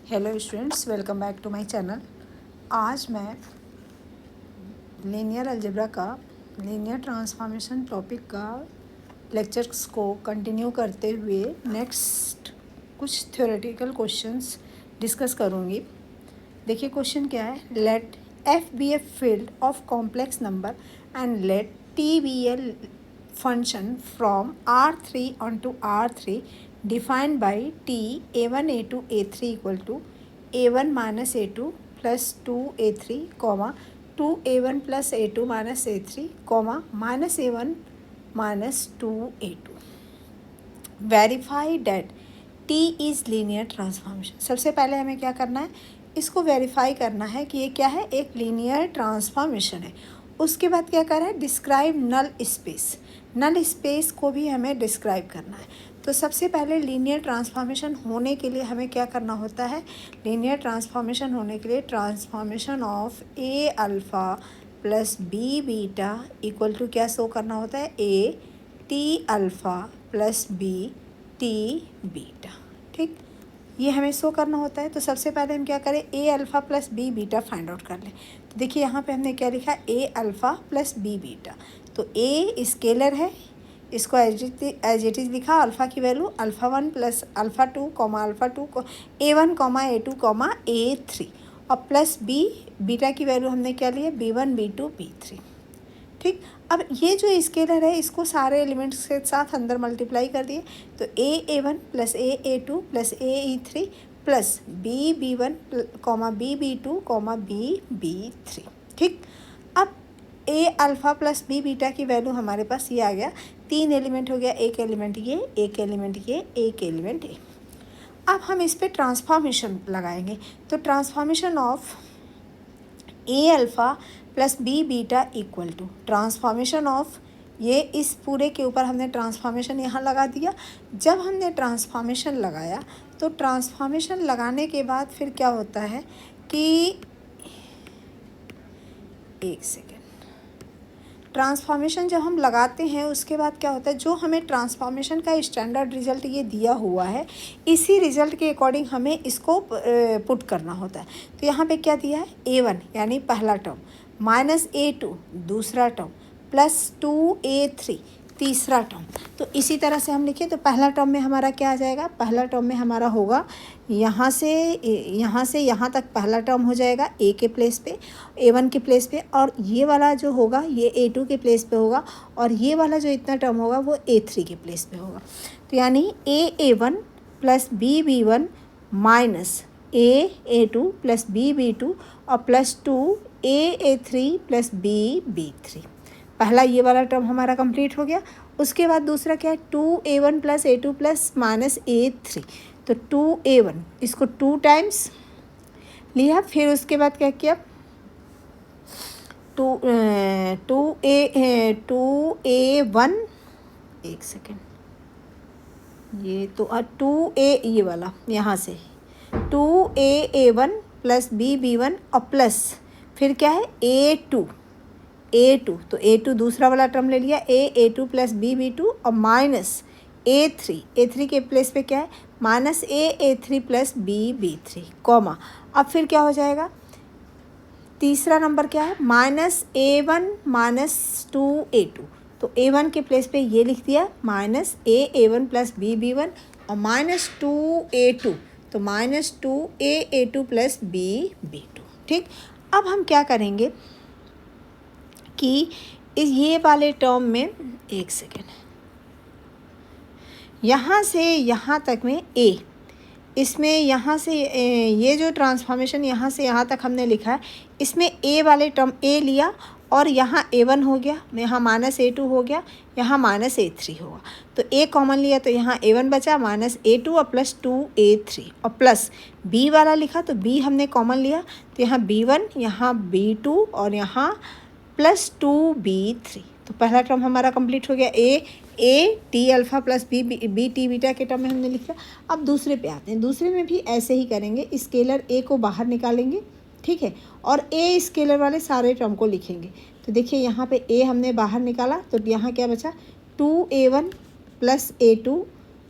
Hello students, welcome back to my channel. आज मैं linear algebra का लीनियर ट्रांसफॉर्मेशन टॉपिक का लेक्चर्स को कंटिन्यू करते हुए नेक्स्ट कुछ थ्योरेटिकल क्वेश्चंस डिस्कस करूँगी। देखिए क्वेश्चन क्या है। Let F be a field of complex number and let T be a function from R3 onto R3 defined by T A1 A2 A3 equal to A1 minus A2 plus 2 A3 comma 2 A1 plus A2 minus A3 comma minus A1 minus 2 A2 verify that T is linear transformation। सबसे पहले हमें क्या करना है, इसको verify करना है कि ये क्या है, एक लीनियर ट्रांसफॉर्मेशन है। उसके बाद क्या कर रहा है, describe null space. Null space को भी हमें डिस्क्राइब करना है। तो सबसे पहले लीनियर ट्रांसफॉर्मेशन होने के लिए हमें क्या करना होता है, लीनियर ट्रांसफॉर्मेशन होने के लिए transformation of a alpha plus B beta equal to क्या शो करना होता है, a T alpha plus b T beta. ठीक, ये हमें शो करना होता है। तो सबसे पहले हम क्या करें, A alpha plus B beta find out कर लें। तो देखिए यहाँ पे हमने क्या लिखा, A alpha plus B beta. तो ए स्केलर है, इसको एज इट इज़ लिखा, अल्फ़ा की value alpha 1 plus alpha 2 comma alpha 2 को A1 comma A2 comma A3 और प्लस बी बीटा की वैल्यू हमने क्या लिया, B1 B2 B3। ठीक, अब ये जो स्केलर है इसको सारे एलिमेंट्स के साथ अंदर मल्टीप्लाई कर दिए। तो A1 plus A2 plus A3 plus B1 comma B2 comma B3। ठीक, अब ए अल्फ़ा प्लस बी बीटा की वैल्यू हमारे पास ये आ गया। 3 एलिमेंट हो गया, एक एलिमेंट ये, एक एलिमेंट ये, एक एलिमेंट ये। अब हम इस पर ट्रांसफॉर्मेशन लगाएंगे। तो transformation of a alpha plus B beta equal to transformation of, ये इस पूरे के ऊपर हमने ट्रांसफॉर्मेशन यहाँ लगा दिया। जब हमने ट्रांसफॉर्मेशन लगाया तो ट्रांसफॉर्मेशन लगाने के बाद फिर क्या होता है कि एक सेकेंड, ट्रांसफॉर्मेशन जब हम लगाते हैं उसके बाद क्या होता है, जो हमें ट्रांसफॉर्मेशन का स्टैंडर्ड रिजल्ट ये दिया हुआ है, इसी रिजल्ट के अकॉर्डिंग हमें इसको पुट करना होता है। तो यहाँ पे क्या दिया है, A1 यानी पहला टर्म माइनस A2 दूसरा टर्म प्लस 2A3 तीसरा टर्म। तो इसी तरह से हम लिखें तो पहला टर्म में हमारा क्या आ जाएगा, पहला टर्म में हमारा होगा यहाँ से यहाँ तक पहला टर्म हो जाएगा ए के प्लेस पे, A1 के प्लेस पे, और ये वाला जो होगा ये A2 के प्लेस पे होगा, और ये वाला जो इतना टर्म होगा वो A3 के प्लेस पे होगा। तो यानी A1 plus B1 minus A2 plus B2 और प्लस 2A3 प्लस B3। पहला ये वाला टर्म हमारा कंप्लीट हो गया। उसके बाद दूसरा क्या है, 2A1 plus A2 plus minus A3। तो 2A1 इसको 2 टाइम्स लिया, फिर उसके बाद क्या किया, 2A1 एक सेकेंड, ये तो 2A ये वाला यहाँ से 2A1 प्लस B1 और प्लस फिर क्या है A2 तो A2 दूसरा वाला टर्म ले लिया, A2 प्लस B2 और माइनस A3 के प्लेस पे क्या है, minus A3 plus B3 comma, अब फिर क्या हो जाएगा, तीसरा नंबर क्या है, माइनस A1 माइनस 2A2। तो A1 के प्लेस पे ये लिख दिया माइनस A1 प्लस B1 और माइनस 2A2, तो माइनस 2A2 प्लस B2। ठीक, अब हम क्या करेंगे कि इस ये वाले टर्म में एक सेकेंड, यहाँ से यहाँ तक में A, इसमें यहाँ से ये जो ट्रांसफॉर्मेशन यहाँ से यहाँ तक हमने लिखा है, इसमें A वाले टर्म A लिया और यहाँ A1 हो गया, यहाँ माइनस A2 हो गया, यहाँ माइनस A3 होगा। तो A कॉमन लिया तो यहाँ A1 बचा माइनस A2 और प्लस 2A3 और प्लस B वाला लिखा तो B हमने कॉमन लिया तो यहाँ B1 यहाँ B2 और यहाँ प्लस 2B3। तो पहला टर्म हमारा कंप्लीट हो गया, a T alpha plus b T beta के टर्म में हमने लिखा। अब दूसरे पे आते हैं, दूसरे में भी ऐसे ही करेंगे, स्केलर ए को बाहर निकालेंगे, ठीक है, और ए स्केलर वाले सारे टर्म को लिखेंगे। तो देखिए यहाँ पे ए हमने बाहर निकाला तो यहाँ क्या बचा, 2A1 प्लस A2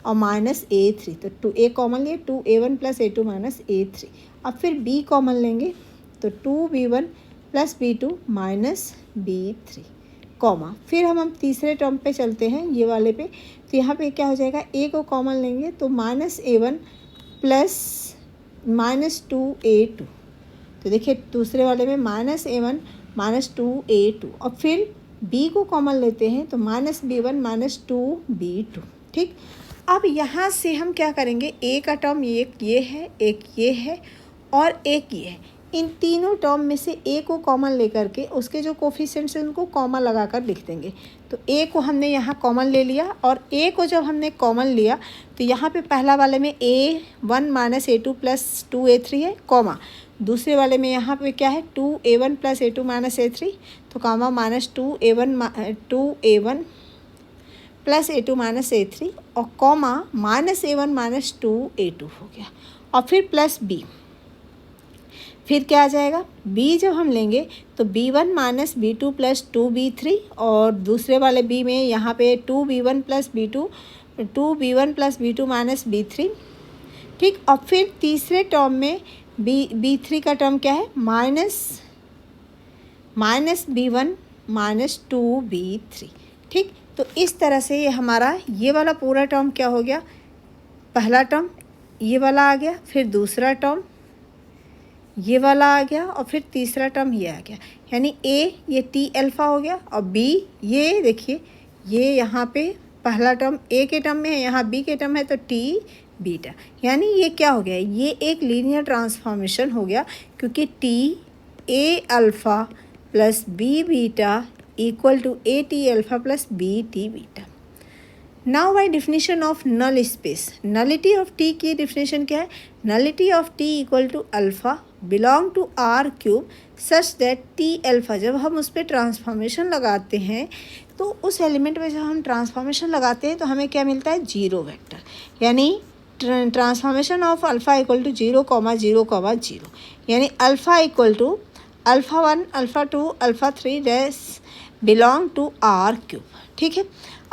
और माइनस A3, तो 2A कॉमन लिए 2A1 plus A2 minus A3। अब फिर B कॉमन लेंगे तो 2B1 plus B2 minus B3 comma, फिर हम तीसरे टर्म पे चलते हैं ये वाले पे, तो यहाँ पे क्या हो जाएगा, A को कॉमन लेंगे तो minus A1 plus minus 2A2, तो देखिए दूसरे वाले में माइनस A1 माइनस 2A2, और फिर B को कॉमन लेते हैं तो माइनस B1 माइनस 2B2। ठीक, अब यहाँ से हम क्या करेंगे, A का टर्म एक ये है, एक ये है और एक ये है, इन तीनों टर्म में से A को कॉमन लेकर के उसके जो कोफिशिएंट्स हैं उनको कॉमन लगाकर लिख देंगे। तो A को हमने यहाँ कॉमन ले लिया, और A को जब हमने कॉमन लिया तो यहाँ पे पहला वाले में A1 minus A2 plus 2A3 है, कॉमा दूसरे वाले में यहाँ पे क्या है 2A1 plus A2 minus A3, तो comma minus 2A1 plus A2 minus A3 और comma minus A1 minus 2A2 हो गया, और फिर प्लस B, फिर क्या आ जाएगा B जब हम लेंगे तो B1 minus B2 plus 2B3, और दूसरे वाले B में यहाँ पे 2B1 plus B2 minus B3। ठीक, और फिर तीसरे टर्म में B3 का टर्म क्या है, माइनस B1 माइनस 2B3। ठीक, तो इस तरह से ये हमारा ये वाला पूरा टर्म क्या हो गया, पहला टर्म ये वाला आ गया, फिर दूसरा टर्म ये वाला आ गया, और फिर तीसरा टर्म ये आ गया, यानी A ये T अल्फ़ा हो गया, और B ये देखिए ये यहाँ पे पहला टर्म A के टर्म में है, यहाँ B के टर्म है तो T बीटा, यानी ये क्या हो गया, ये एक लीनियर ट्रांसफॉर्मेशन हो गया, क्योंकि T A alpha plus B beta equal to A T alpha plus B T beta. Now by definition of null space, nullity of T की डिफिनीशन क्या है, nullity of T equal to alpha belong to R cube such that T alpha, जब हम उस पर transformation लगाते हैं तो उस एलिमेंट में जब हम ट्रांसफॉर्मेशन लगाते हैं तो हमें क्या मिलता है, जीरो वेक्टर, यानी transformation of alpha equal to 0,0,0, यानी alpha equal to alpha 1 alpha 2 alpha 3 dash belong to R cube. ठीक है,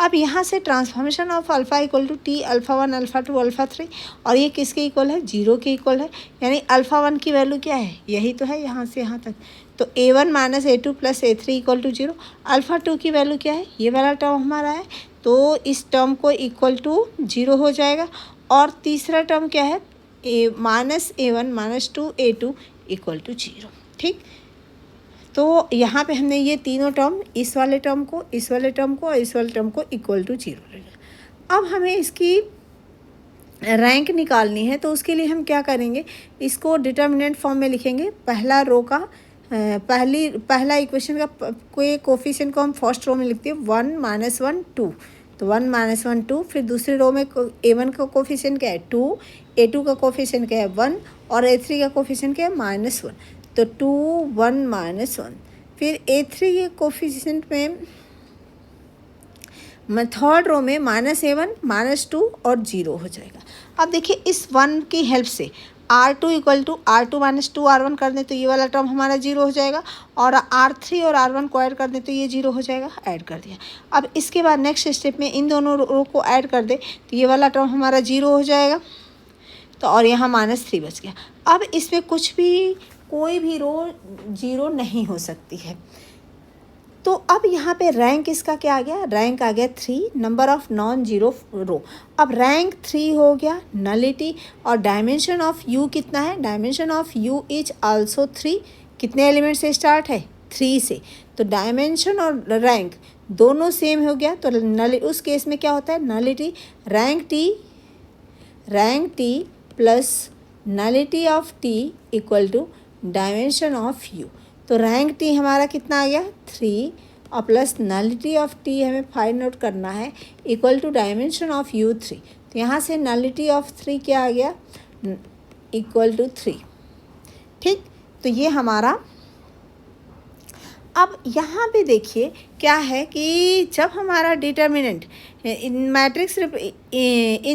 अब यहाँ से transformation of alpha equal to T alpha 1 alpha 2 alpha 3, और ये किसके इक्वल है, 0 के इक्वल है, यानी अल्फ़ा 1 की वैल्यू क्या है, यही तो है यहाँ से यहाँ तक, तो A1 minus A2 plus A3 equal to 0। Alpha 2 की वैल्यू क्या है, ये वाला टर्म हमारा है, तो इस टर्म को इक्वल टू 0 हो जाएगा, और तीसरा टर्म क्या है, A1 minus 2A2 equal to 0। ठीक, तो यहाँ पे हमने ये तीनों टर्म, इस वाले टर्म को, इस वाले टर्म को और इस वाले टर्म को इक्वल टू 0 ले लिया। अब हमें इसकी रैंक निकालनी है, तो उसके लिए हम क्या करेंगे, इसको डिटर्मिनेंट फॉर्म में लिखेंगे, पहला रो का पहला इक्वेशन का कोई कोफिशिएंट को हम फर्स्ट रो में लिखते हैं 1 माइनस 1 2, तो 1 माइनस 1 2, फिर दूसरे रो में A1 का कोफिशिएंट क्या है 2, A2 का कोफिशिएंट क्या है 1, और A3 का कोफिशिएंट क्या है -1, तो 2 1 माइनस 1, फिर A3 के कोफिशिएंट में थर्ड रो में -A1 -2 और 0 हो जाएगा। अब देखिए इस 1 की हेल्प से R2 equal to R2 minus 2 R1 कर दें तो ये वाला टर्म हमारा 0 हो जाएगा, और R3 और R1 को ऐड कर दें तो ये 0 हो जाएगा, ऐड कर दिया। अब इसके बाद नेक्स्ट स्टेप में इन दोनों रो को ऐड कर दें तो ये वाला टर्म हमारा 0 हो जाएगा, तो और यहाँ -3 बच गया। अब इसमें कोई भी रो 0 नहीं हो सकती है, तो अब यहाँ पे रैंक इसका क्या आ गया, रैंक आ गया 3, नंबर ऑफ नॉन जीरो रो। अब रैंक 3 हो गया, नलिटी, और डायमेंशन ऑफ यू कितना है, dimension of you is also 3, कितने एलिमेंट से स्टार्ट है 3 से, तो डायमेंशन और रैंक दोनों सेम हो गया, तो उस केस में क्या होता है, nullity rank T plus nullity of T equal to dimension of U, तो रैंक टी हमारा कितना आ गया 3, और प्लस नलिटी ऑफ टी हमें फाइंड आउट करना है equal to dimension of U 3, तो यहाँ से नलिटी ऑफ 3 क्या आ गया इक्वल टू 3। ठीक, तो ये हमारा, अब यहाँ पे देखिए क्या है कि जब हमारा determinant in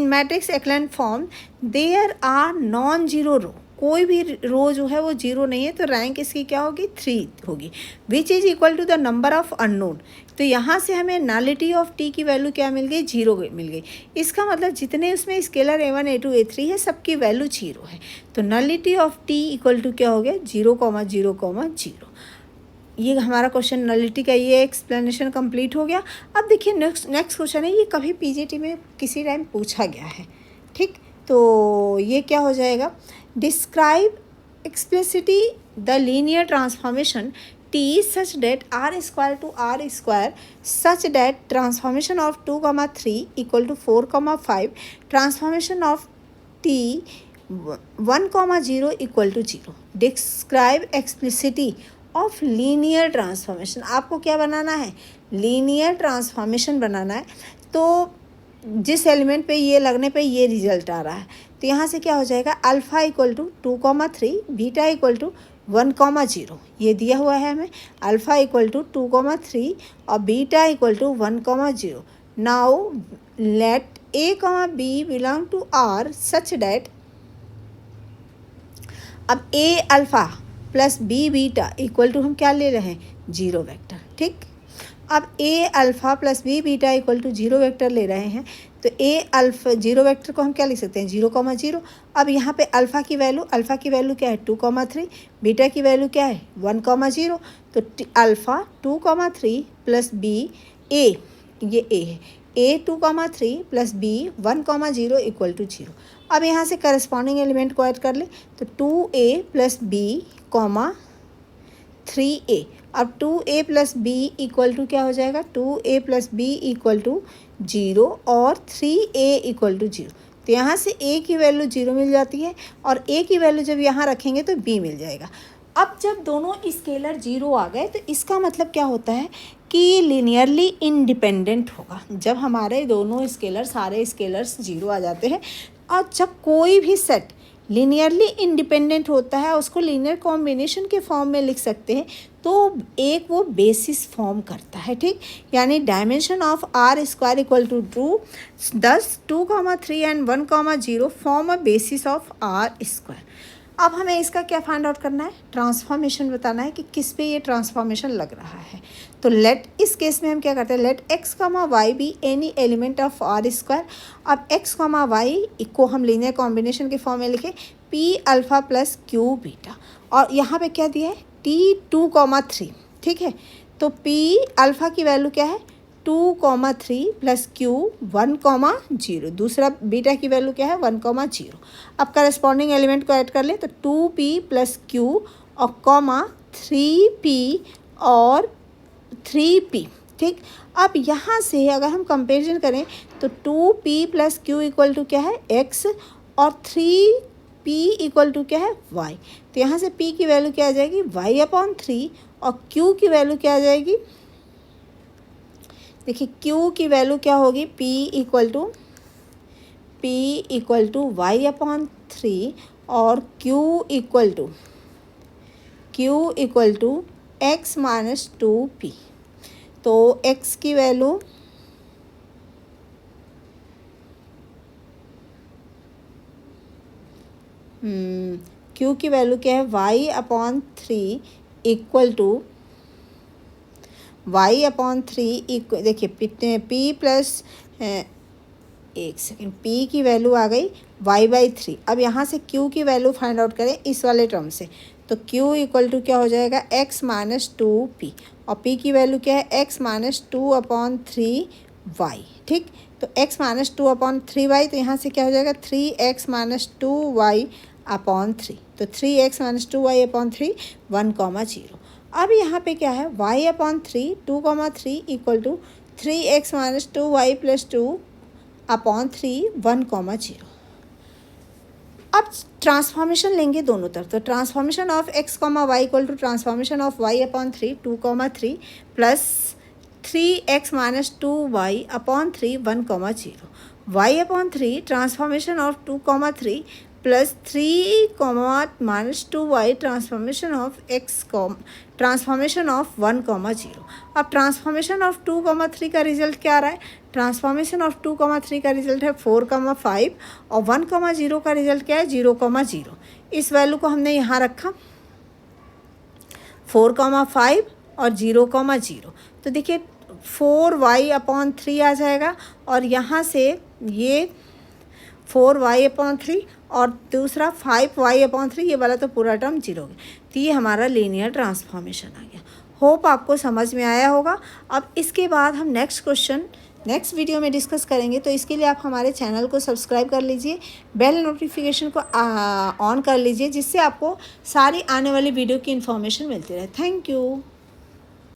matrix echelon form there are non zero row, कोई भी रो जो है वो जीरो नहीं है, तो रैंक इसकी क्या होगी, 3 होगी। Which is equal to the number of unknown, तो यहाँ से हमें नलिटी ऑफ टी की वैल्यू क्या मिल गई, 0 मिल गई। इसका मतलब जितने उसमें स्केलर A1 A2 A3 है सबकी वैल्यू 0 है, तो nullity of T equal to क्या हो गया, 0,0,0। ये हमारा क्वेश्चन नलिटी का ये एक्सप्लेनेशन कंप्लीट हो गया। अब देखिए नेक्स्ट क्वेश्चन है, ये कभी पीजीटी में किसी टाइम पूछा गया है, ठीक। तो ये क्या हो जाएगा, describe explicitly the linear transformation T such that R square to R square such that transformation of 2,3 equal to 4,5 transformation of T 1,0 equal to 0। Describe explicitly of linear transformation. आपको क्या बनाना है, लीनियर ट्रांसफॉर्मेशन बनाना है। तो जिस element पे ये लगने पे ये रिजल्ट आ रहा है, तो यहाँ से क्या हो जाएगा, alpha equal to 2,3, beta equal to 1,0। ये दिया हुआ है हमें, अल्फ़ा इक्वल टू 2,3 और beta equal to 1,0। Now let A, B belong to R such that, अब A alpha plus B beta equal to हम क्या ले रहे हैं, 0 वेक्टर, ठीक। अब A alpha plus B beta equal to 0 vector ले रहे हैं, तो A अल्फ़ा 0 वेक्टर को हम क्या लिख सकते हैं, 0,0। अब यहाँ पे अल्फ़ा की वैल्यू क्या है, 2,3, बीटा की वैल्यू क्या है, 1,0। तो अल्फ़ा 2,3 प्लस बी, A ये A है, A 2,3 plus b 1,0 equal to 0। अब यहाँ से करस्पॉन्डिंग एलिमेंट को ऐड कर ले, तो 2A प्लस बी 3A। अब 2A plus B equal to क्या हो जाएगा, 2A plus B equal to 0 और 3A इक्वल टू 0। तो यहाँ से A की वैल्यू 0 मिल जाती है और A की वैल्यू जब यहाँ रखेंगे तो B मिल जाएगा। अब जब दोनों स्केलर 0 आ गए तो इसका मतलब क्या होता है कि लीनियरली इंडिपेंडेंट होगा। जब हमारे दोनों स्केलर सारे स्केलर्स 0 आ जाते हैं और जब कोई भी सेट लीनियरली इंडिपेंडेंट होता है, उसको लीनियर कॉम्बिनेशन के फॉर्म में लिख सकते हैं, तो एक वो बेसिस फॉर्म करता है, ठीक। यानी dimension of R square equal to 2, thus 2,3 and 1,0 form a basis of R square. अब हमें इसका क्या फाइंड आउट करना है, ट्रांसफॉर्मेशन बताना है कि किस पे ये ट्रांसफॉर्मेशन लग रहा है। तो लेट, इस केस में हम क्या करते हैं, let x, y be any element of R square. अब x, y को हम लीनियर कॉम्बिनेशन के फॉर्म में लिखें, p alpha plus q beta, और यहाँ पे क्या दिया है, t 2,3, ठीक है। तो p अल्फ़ा की वैल्यू क्या है, 2,3 प्लस q 1,0, दूसरा बीटा की वैल्यू क्या है, 1,0। अब करस्पॉन्डिंग एलिमेंट को ऐड कर ले, तो 2p प्लस q और कॉमा 3p और 3p, ठीक। अब यहाँ से अगर हम कंपेरिजन करें तो 2p plus q equal to क्या है, x, और 3p इक्वल टू क्या है, y। तो यहाँ से p की वैल्यू क्या आ जाएगी, y/3, और q की वैल्यू क्या आ जाएगी, देखिए q की वैल्यू क्या होगी, p इक्वल टू y/3 और q equal to x minus 2p। तो x की वैल्यू q की वैल्यू क्या है, y/3 इक्वल टू y/3 देखिए p प्लस, एक सेकेंड, p की वैल्यू आ गई y/3। अब यहाँ से q की वैल्यू फाइंड आउट करें इस वाले टर्म से, तो q इक्वल टू क्या हो जाएगा, x माइनस 2p, और p की वैल्यू क्या है, x माइनस 2/3y, ठीक। तो x माइनस 2/3y, तो यहाँ से क्या हो जाएगा, 3x माइनस 2y/3, तो 3x माइनस 2y/3 1,0। अब यहाँ पे क्या है, y/3 2,3 equal to 3x minus 2y plus 2/3 1,0। अब ट्रांसफॉर्मेशन लेंगे दोनों तरफ, तो transformation of x, y equal to transformation of y/3 2,3 plus 3x minus 2y/3 1,0, y/3 transformation of 2,3 plus 3 minus 2y transformation of x transformation of 1, 0। अब transformation of 2, 3 का result क्या आ रहा है? ट्रांसफॉर्मेशन ऑफ 2, 3 का रिजल्ट है 4, 5 और 1, 0 का रिजल्ट क्या है? 0, 0। इस वैल्यू को हमने यहाँ रखा 4, 5 और 0, 0। तो देखिए 4y/3 आ जाएगा और यहाँ से ये 4y/3 और दूसरा 5y/3, ये वाला तो पूरा टर्म 0 हो गया। तो ये हमारा लीनियर ट्रांसफॉर्मेशन आ गया। होप आपको समझ में आया होगा। अब इसके बाद हम नेक्स्ट वीडियो में डिस्कस करेंगे। तो इसके लिए आप हमारे चैनल को सब्सक्राइब कर लीजिए, बेल नोटिफिकेशन को ऑन कर लीजिए, जिससे आपको सारी आने वाली वीडियो की इन्फॉर्मेशन मिलती रहे। Thank you.